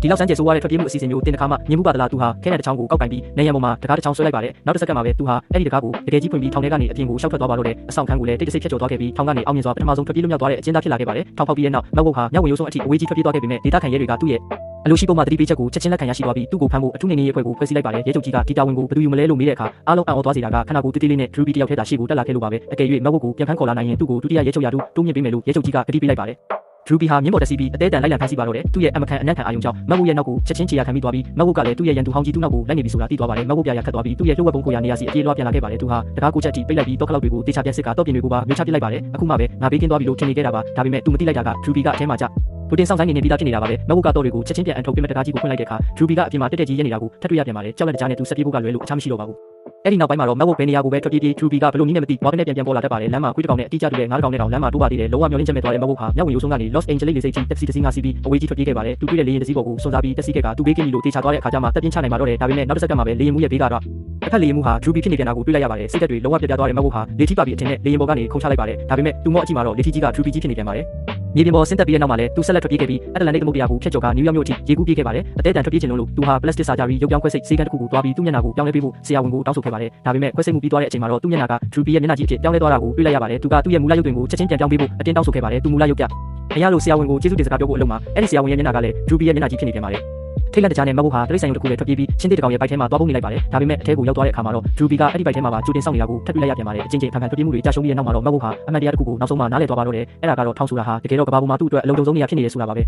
ဒီလောက်စမ်းကျဲဆိုးရတဲ့ထွက်ပြေးမှုအစီအစဉ်မျိုးတင်တစ်ခါမှမြင်မှုပါသလားသူဟာခဲတဲ့တစ်ချောင်းကိုကောက်ကင်ပြီးနေရံပေါ်မှာတကားတစ်ချောင်းဆွဲလိုက်ပါတယ်နောက်တစ်စက္ကန့်မှာပဲသူဟာအဲ့ဒီတကားကိုတကယ်ကြီးဖွင့်ပြီးထောင်ထဲကနေအပြင်ကိုရှောက်ထွက်သွားပါတော့တယ်အဆောင်ခန်းကိုလည်းတိတ်တဆိတ်ဖြတ်ကျော်သွားခဲ့ပြီးထောင်ကနေအောင်မြင်စွာပထမဆုံးထွက်ပြေးလွတ်မြောက်သွားတဲ့အကျဉ်းသားဖြစ်လာခဲ့ပါတယ်ထောင်ဖောက်ပြီးတဲ့နောက်မက်ဝုတ်ဟာမြောက်ဝင်ရိုးစွန်းအထိအဝေးကြီးထွက်ပြေးသွားခဲ့ပေမဲ့ဒေသခံရဲတွေကသူ့ရဲ့အလိုရှိပုံမှတတိပေးချက်ကိုချက်ချင်းလက်ခံရရှိသွားပြီးသူ့ကိုဖမ်းဖို့အထူးနေနေရေးအဖွဲ့ကိုဖွဲ့စည်းလိုက်ပါတယ်ရဲချုပ်ကြီးကဒီတာဝန်ကိုဘယ်သူယူမလဲလို့မေးတဲ့အခါအားလုံးအံ့ဩသွားစေတာကခဏကိုတိတိလေးနဲ့ Ruby တယောက်ထဲသာရှိကိုတက်လာခဲ့လို့ပါပဲအကယ်၍မက်ဝုတ်ကိုပြန်ဖမ်းခေါ်လာနိုင်ရင်သူ့ကိုဒုတိယရဲချုပ်ရာထူးတိုးမြင့်ပေးမယ်လို့ရဲချုပ်ကြီးကကတိပေးလိုက်ပါတယ်Ruby ဟာမြင်းပေါ်တက်စီးပြီးအသေးတန်လိုက်လံဖမ်းဆီးပါတော့တယ်သူ့ရဲ့အမခံအနက်ခံအာယုံကြောင့်မက်ဝုတ်ရဲ့နောက်ကိုချက်ချင်းခြေရခံပြီးသွားပြီးမက်ဝုတ်ကလည်းသူ့ရဲ့ရန်သူဟောင်းကြီးသူ့နောက်ကိုလိုက်နေပြီဆိုတာသိသွားပါတယ်မက်ဝုတ်ပြာရခတ်သွားပြီးသူ့ရဲ့လှုပ်ဝက်ပုံကိုရနေရစီအပြေးလွှားပြန်လာခဲ့ပါတယ်သူဟာတကားကိုချက်တီပိတ်လိုက်ပြီးတော့ခလောက်တွေကိုတေချာပြန်စစ်ကတော့ပြင်တွေကိုပါမျိုးချပစ်လိုက်ပါတယ်အခုမှပဲငါဘေးကင်းသွားပြီလို့ထင်နေခဲ့တာပါဒါပေမဲ့သူမသိလိုက်တာက Ruby ကအထဲမှာကြဒိုတင်ဆောင်ဆိုင်နေပြီးသားဖြစ်နေတာပါပဲမက်ဝုတ်ကတော့တွေကိုချက်ချင်းပြန်အန်ထုတ်ပြမဲ့တကားကြီးကိုဖွင့်လိုက်တဲ့အခါ Ruby ကအပြင်မှာတက်တက်ကြီးရဲနေတာကိုထပ်တွေ့ရပြန်ပါတယ်ကြောက်လက်တကြားနဲ့သူဆက်ပြေးဖို့ကလွယ်လို့အခြားမရှိတော့ပါဘူးအဲ့ဒီနောက်ပိုင်းမှာတော့မက်ဝုတ်ဘယ်နေရာကိုပဲထွက်ပြေးပြေး Ruby ကဘယ်လိုနည်းနဲ့မသိဝါပနဲ့ပြန်ပေါ်လာတတ်ပါတယ်လမ်းမှာခွေးတစ်ကောင်နဲ့အတိအကျတူတဲ့ငါးတစ်ကောင်နဲ့တောင်လမ်းမှာတိုးပါသေးတယ်လုံးဝမျောလင်းချက်မဲ့သွားတဲ့မက်ဝုတ်ဟာမြောက်ဝင်ရိုးစွန်းကနေ Los Angeles လေဆိပ်ကြီးတက်စီတစ်စီးငါစီးပြီးအဝေးကြီးထွက်ပြေးခဲ့ပါတယ်သူတွေ့တဲ့လေယာဉ်တစ်စီးပေါ်ကိုစွန့်စားပြီးတက်စီးခဲ့ကသူဘေးကင်းပြီလို့တေချာသွားတဲ့အခါကျမှတက်ပြင်းချနိုင်မှာတော့တယ်ဒါပေမဲ့နောက်တစ်စက္ကန့်မှာပဲလေယာဉ်မှုရဲ့ဘေးကတော့တစ်ဖက်လေယာဉ်မှုဟာ Ruby ဖြစ်နေပြန်တာကိုတွေ့လိုက်ရပါတယ်စိတ်သက်တွေလုံးဝပြတ်ပြားသွားတဲ့မက်ဝုတ်ဟာလေထီပါပြီးအထင်နဲ့လေယာဉ်ပေါ်ကနေခုန်ချလိုက်ပါတယ်ဒါပေမဲ့သူမော့အကြည့်မှာတော့လေထီကြီးက Ruby ကြီးဖြစ်နေပြန်ပါတယ်မြေပြင်ပေါ်ဆင်းသက်ပြီးတဲ့နောက်မှာလည်းသူဆက်လက်ထွက်ပြေးခဲ့ပြီးအတ္တလန်တိတ်သမုဒ္ဒရာကိုဖျက်ကျော်ကနယူးယောက်မြို့အထိရေကူးပြေးခဲ့ပါတယ်အသေးတန်ထွက်ပြေးခြင်းလို့သူဟာပလတ်စတစ်ဆာဂျာရီရုပ်ပြောင်းခွဲစိတ်ဆေးကန်းတစ်ခုကိုတွားပြီးသူ့မျက်နှာကိုပြောင်းလဲပေးဖို့ဆရာဝန်ကိုတောင်းဆိုခဲ့ပါတယ်ဒါပေမဲ့ခွဲစိတ်မှုပြီးသွားတဲ့အချိန်မှာတော့သူ့မျက်နှာက Ruby ရဲ့မျက်နှာကြီးအဖြစ်ပြောင်းလဲသွားတာကိုတွေ့လိုက်ရပါတယ်သူကသူ့ရဲ့မူလရုပ်တွင်ကိုချက်ချင်းပြန်ပြောင်းပေးဖို့အတင်းတောင်းဆိုခဲ့ပါတယ်သူမူလရုပ်ပြမရလို့ဆရာဝန်ကိုကျေးဇူးတင်စကားပြောဖို့အလုံးမှာအဲ့ဒီဆရာဝန်ရဲ့မျက်နှာကလည်း Ruby ရဲ့မျက်နှာကြီးဖြစ်နေပြန်ပါတယ်ထိတ်လန့်တကြားနဲ့မက်ဝုတ်ဟာတိရစ္ဆာန်ရုံတစ်ခုနဲ့ထွက်ပြေးပြီးချင်းသေးတစ်ကောင်ရဲ့ဘိုက်ထဲမှာသွားပုန်းနေလိုက်ပါတယ်ဒါပေမဲ့အထဲကိုရောက်သွားတဲ့အခါမှာတော့ Ruby ကအဲ့ဒီဘိုက်ထဲမှာပါကြိုတင်ဆောင်နေတာကိုထပ်တွေ့လိုက်ရပြန်ပါတယ်အချင်းချင်းဖန်ဖန်ထွက်ပြေးမှုတွေကြာရှုံးပြီးတဲ့နောက်မှာတော့မက်ဝုတ်ဟာအမှန်တရားတစ်ခုကိုနောက်ဆုံးမှနားလည်သွားပါတော့တယ်အဲ့ဒါကတော့ထောင်ဆိုတာဟာတကယ်တော့ကဘာပေါ်မှာသူ့အတွက်အလုံးစုံဆုံးနေရဖြစ်နေရဆိုတာပါပဲ